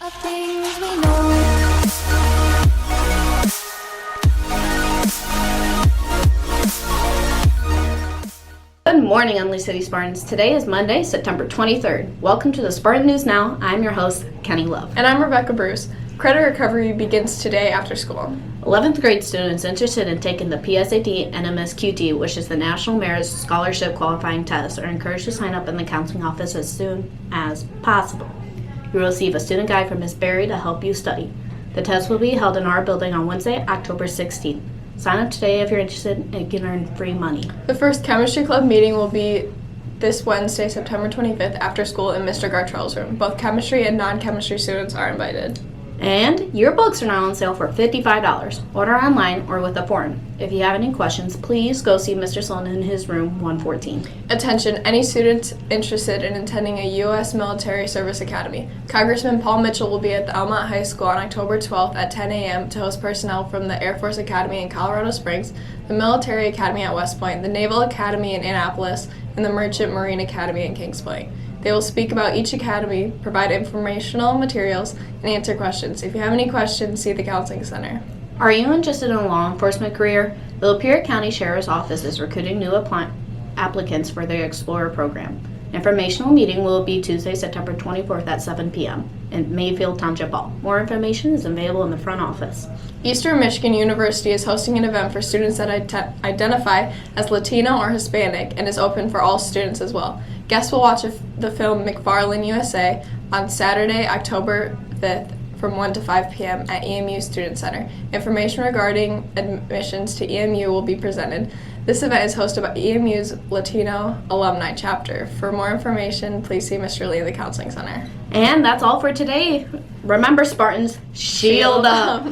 Of things we know. Good morning, Imlay City Spartans. Today is Monday, September 23rd. Welcome to the Spartan News Now. I'm your host, Kenny Love. And I'm Rebecca Bruce. Credit recovery begins today after school. 11th grade students interested in taking the PSAT and MSQT, which is the National Merit Scholarship Qualifying Test, are encouraged to sign up in the counseling office as soon as possible. You will receive a student guide from Ms. Berry to help you study. The test will be held in our building on Wednesday, October 16th. Sign up today if you're interested and can earn free money. The first chemistry club meeting will be this Wednesday, September 25th, after school in Mr. Gartrell's room. Both chemistry and non-chemistry students are invited. And your books are now on sale for $55. Order online or with a form. If you have any questions, please go see Mr. Sloan in his room 114. Attention, any students interested in attending a U.S. Military Service Academy. Congressman Paul Mitchell will be at the Imlay High School on October 12th at 10 a.m. to host personnel from the Air Force Academy in Colorado Springs, the Military Academy at West Point, the Naval Academy in Annapolis, and the Merchant Marine Academy in Kings Point. They will speak about each academy, provide informational materials, and answer questions. If you have any questions, see the Counseling Center. Are you interested in a law enforcement career? The Lapeer County Sheriff's Office is recruiting new applicants for their Explorer program. Informational meeting will be Tuesday, September 24th at 7 p.m. in Mayfield Township Hall. More information is available in the front office. Eastern Michigan University is hosting an event for students that identify as Latino or Hispanic and is open for all students as well. Guests will watch the film McFarland USA on Saturday, October 5th from 1 to 5 p.m. at EMU Student Center. Information regarding admissions to EMU will be presented. This event is hosted by EMU's Latino Alumni Chapter. For more information, please see Mr. Lee in the Counseling Center. And that's all for today. Remember, Spartans, shield up.